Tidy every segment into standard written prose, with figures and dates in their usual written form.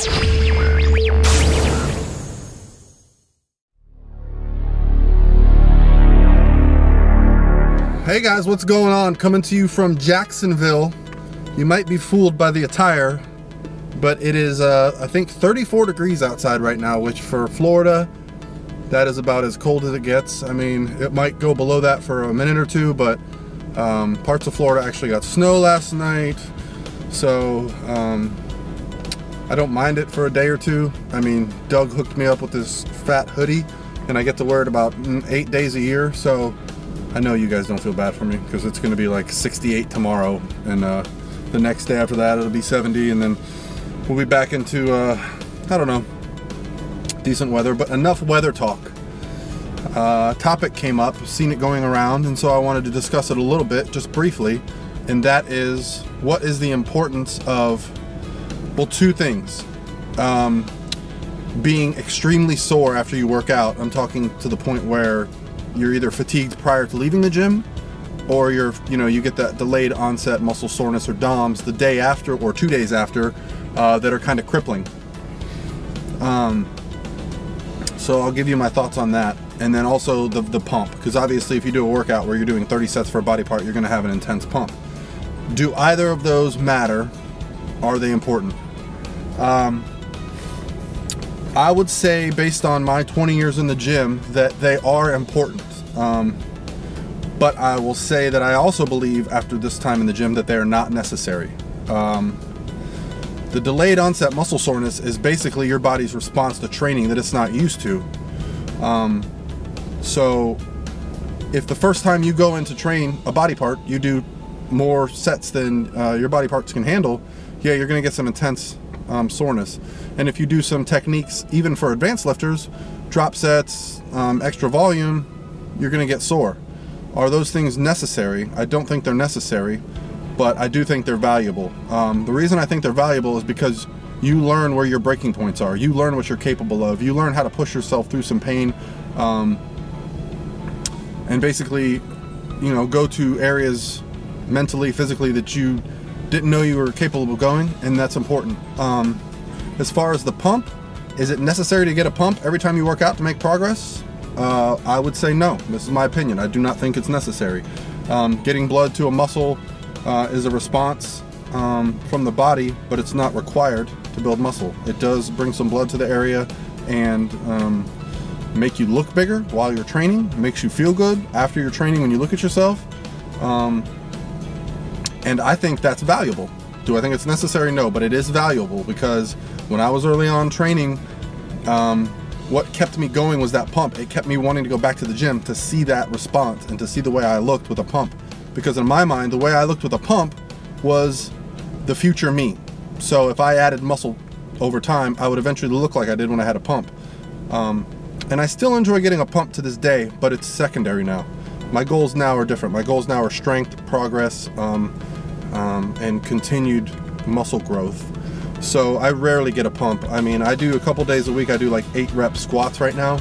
Hey guys, what's going on? Coming to you from Jacksonville. You might be fooled by the attire, but it is I think 34 degrees outside right now, which for Florida, that is about as cold as it gets. I mean, it might go below that for a minute or two, but parts of Florida actually got snow last night, so I don't mind it for a day or two. I mean, Doug hooked me up with this fat hoodie, and I get to wear it about 8 days a year, so I know you guys don't feel bad for me, because it's going to be like 68 tomorrow, and the next day after that it'll be 70, and then we'll be back into, I don't know, decent weather. But enough weather talk. Topic came up, seen it going around, and so I wanted to discuss it a little bit, just briefly, and that is, what is the importance of, well, two things. Being extremely sore after you work out. I'm talking to the point where you're either fatigued prior to leaving the gym, or you get that delayed onset muscle soreness, or DOMS, the day after or 2 days after, that are kind of crippling. So I'll give you my thoughts on that, and then also the pump, because obviously if you do a workout where you're doing 30 sets for a body part, you're going to have an intense pump. Do either of those matter? Are they important? I would say, based on my 20 years in the gym, that they are important. But I will say that I also believe, after this time in the gym, that they are not necessary. The delayed onset muscle soreness is basically your body's response to training that it's not used to. So if the first time you go in to train a body part, you do more sets than your body parts can handle, yeah, you're going to get some intense soreness. And if you do some techniques, even for advanced lifters, drop sets, extra volume, you're going to get sore. Are those things necessary? I don't think they're necessary, but I do think they're valuable. The reason I think they're valuable is because you learn where your breaking points are. You learn what you're capable of. You learn how to push yourself through some pain, and basically, go to areas mentally, physically, that you didn't know you were capable of going, and that's important. As far as the pump, is it necessary to get a pump every time you work out to make progress? I would say no. This is my opinion. I do not think it's necessary. Getting blood to a muscle is a response from the body, but it's not required to build muscle. It does bring some blood to the area and make you look bigger while you're training. It makes you feel good after you're training when you look at yourself. And I think that's valuable. Do I think it's necessary? No, but it is valuable, because when I was early on training, what kept me going was that pump. It kept me wanting to go back to the gym to see that response and to see the way I looked with a pump. Because in my mind, the way I looked with a pump was the future me. So if I added muscle over time, I would eventually look like I did when I had a pump. And I still enjoy getting a pump to this day, but it's secondary now. My goals now are different. My goals now are strength, progress, and continued muscle growth. So I rarely get a pump. I mean, I do a couple days a week. I do like 8 rep squats right now.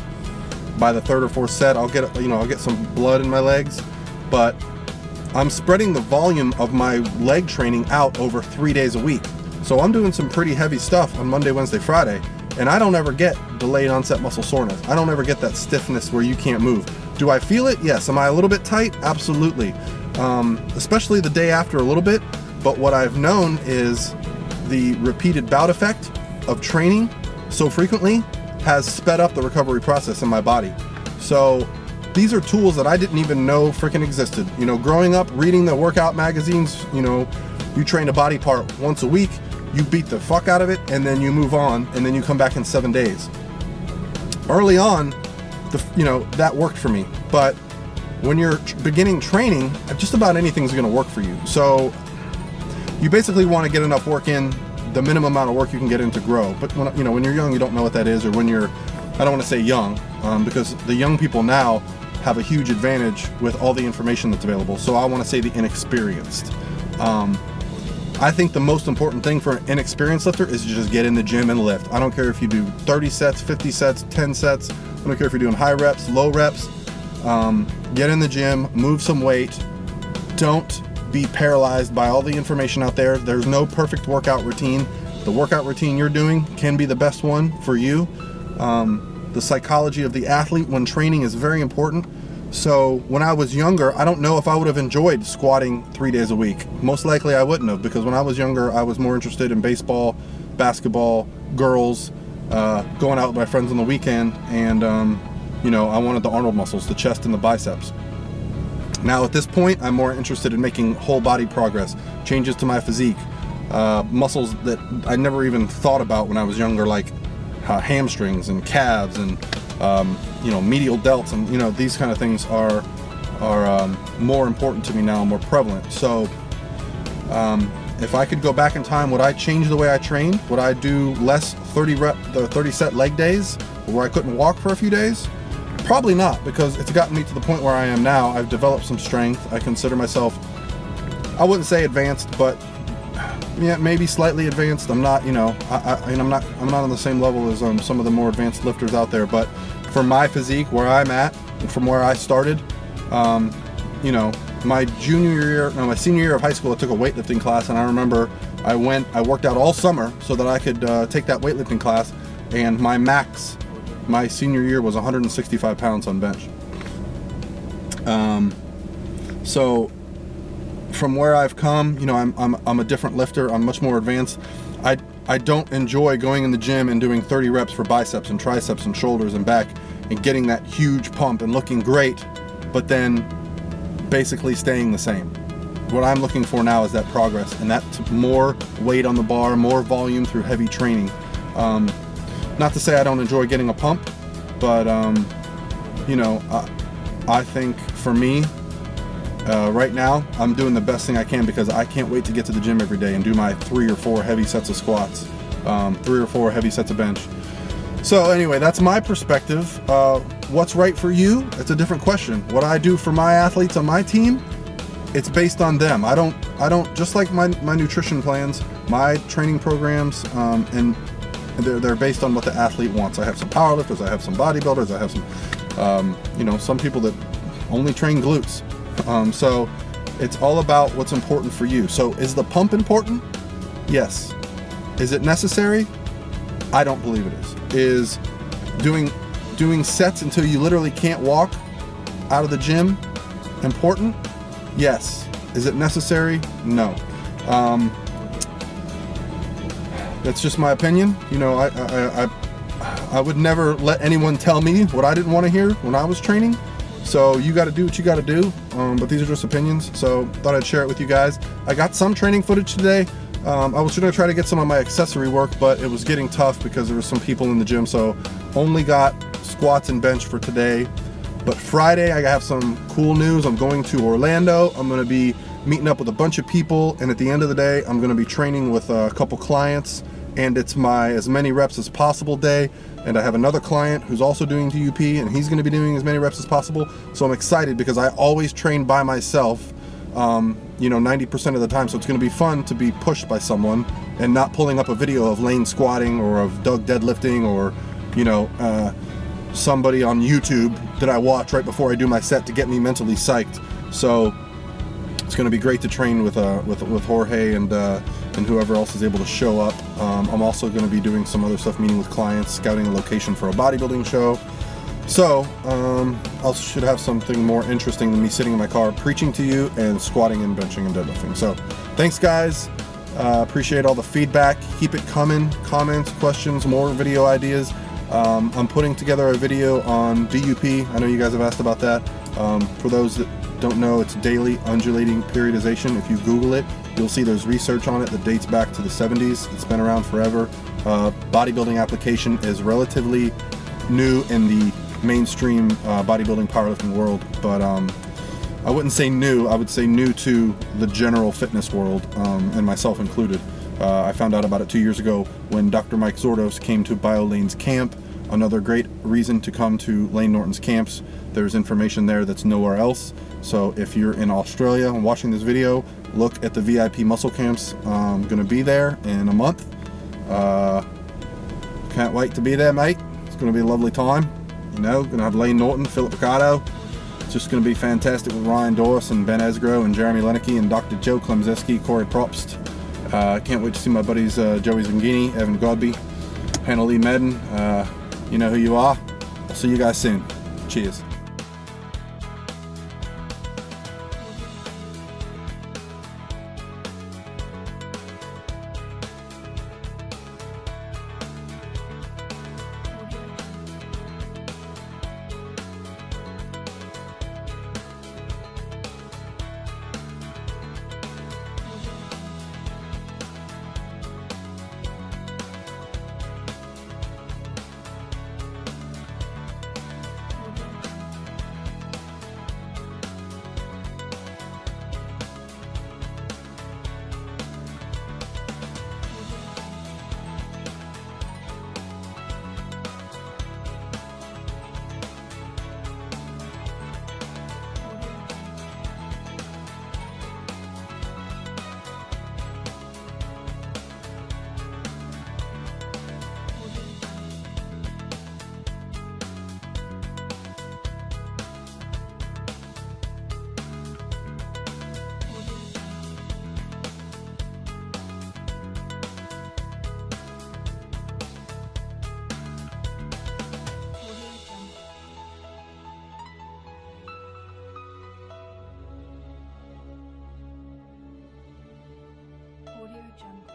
By the 3rd or 4th set, I'll get I'll get some blood in my legs, but I'm spreading the volume of my leg training out over 3 days a week. So I'm doing some pretty heavy stuff on Monday, Wednesday, Friday, and I don't ever get delayed onset muscle soreness. I don't ever get that stiffness where you can't move. Do I feel it? Yes. Am I a little bit tight? Absolutely. Especially the day after a little bit. But what I've known is the repeated bout effect of training so frequently has sped up the recovery process in my body. So these are tools that I didn't even know freaking existed. Growing up, reading the workout magazines, you train a body part once a week, you beat the fuck out of it, and then you move on, and then you come back in 7 days. Early on, that worked for me. But when you're beginning training, just about anything's going to work for you. So you basically want to get enough work in, the minimum amount of work you can get in to grow. But when you're young, you don't know what that is, or when you're, I don't want to say young, because the young people now have a huge advantage with all the information that's available. So I want to say the inexperienced. I think the most important thing for an inexperienced lifter is to just get in the gym and lift. I don't care if you do 30 sets, 50 sets, 10 sets. I don't care if you're doing high reps, low reps. Get in the gym, move some weight. Don't be paralyzed by all the information out there. There's no perfect workout routine. The workout routine you're doing can be the best one for you. The psychology of the athlete when training is very important. So when I was younger, I don't know if I would have enjoyed squatting 3 days a week. Most likely I wouldn't have, because when I was younger, I was more interested in baseball, basketball, girls, going out with my friends on the weekend, and you know, I wanted the Arnold muscles, the chest and the biceps. Now at this point, I'm more interested in making whole body progress, changes to my physique, muscles that I never even thought about when I was younger, like hamstrings and calves and you know, medial delts, and you know, these kind of things are more important to me now, more prevalent. So if I could go back in time, would I change the way I trained? Would I do less 30 set leg days where I couldn't walk for a few days? Probably not, because it's gotten me to the point where I am now. I've developed some strength. I consider myself, I wouldn't say advanced, but yeah, maybe slightly advanced. I'm not, you know, I'm not on the same level as some of the more advanced lifters out there, but for my physique, where I'm at, and from where I started, you know, my senior year of high school, I took a weightlifting class, and I remember I worked out all summer so that I could take that weightlifting class, and my max, my senior year, was 165 pounds on bench. So from where I've come, you know, I'm a different lifter. I'm much more advanced. I don't enjoy going in the gym and doing 30 reps for biceps and triceps and shoulders and back and getting that huge pump and looking great, but then basically staying the same. What I'm looking for now is that progress, and that's more weight on the bar, more volume through heavy training. Not to say I don't enjoy getting a pump, but you know, I think for me, right now, I'm doing the best thing I can, because I can't wait to get to the gym every day and do my 3 or 4 heavy sets of squats, 3 or 4 heavy sets of bench. So anyway, that's my perspective. What's right for you? It's a different question. What I do for my athletes on my team, it's based on them. I don't just like my nutrition plans, my training programs, and they're based on what the athlete wants. I have some powerlifters, I have some bodybuilders, I have some, you know, some people that only train glutes. So it's all about what's important for you. So is the pump important? Yes. Is it necessary? I don't believe it is. Is doing sets until you literally can't walk out of the gym important? Yes. Is it necessary? No. That's just my opinion. You know, I would never let anyone tell me what I didn't want to hear when I was training. So you got to do what you got to do, but these are just opinions, so thought I'd share it with you guys. I got some training footage today. I was going to try to get some of my accessory work, but it was getting tough because there were some people in the gym, so only got squats and bench for today. But Friday, I have some cool news. I'm going to Orlando. I'm going to be meeting up with a bunch of people, and at the end of the day, I'm going to be training with a couple clients, and it's my as many reps as possible day. And I have another client who's also doing DUP, and he's going to be doing as many reps as possible. So I'm excited, because I always train by myself, you know, 90% of the time. So it's going to be fun to be pushed by someone and not pulling up a video of Lane squatting or of Doug deadlifting or, you know, somebody on YouTube that I watch right before I do my set to get me mentally psyched. So it's going to be great to train with Jorge and whoever else is able to show up. I'm also going to be doing some other stuff, meeting with clients, scouting a location for a bodybuilding show. So I should have something more interesting than me sitting in my car preaching to you and squatting and benching and deadlifting. So thanks guys, appreciate all the feedback. Keep it coming, comments, questions, more video ideas. I'm putting together a video on DUP. I know you guys have asked about that. For those that don't know, it's daily undulating periodization. If you Google it, you'll see there's research on it that dates back to the 70s. It's been around forever. Bodybuilding application is relatively new in the mainstream bodybuilding powerlifting world, but I wouldn't say new. I would say new to the general fitness world, and myself included. I found out about it 2 years ago when Dr. Mike Zordos came to BioLane's camp. Another great reason to come to Lane Norton's camps. There's information there that's nowhere else. So if you're in Australia and watching this video, look at the VIP muscle camps. I'm going to be there in a month. Can't wait to be there, mate. It's going to be a lovely time. You know, going to have Lane Norton, Philip Ricardo. It's just going to be fantastic with Ryan Doris and Ben Esgro and Jeremy Lennicky and Dr. Joe Klemzeski, Corey Probst. Can't wait to see my buddies Joey Zangini, Evan Godby, Hannah Lee Medden. You know who you are. I'll see you guys soon. Cheers. Audio Jungle.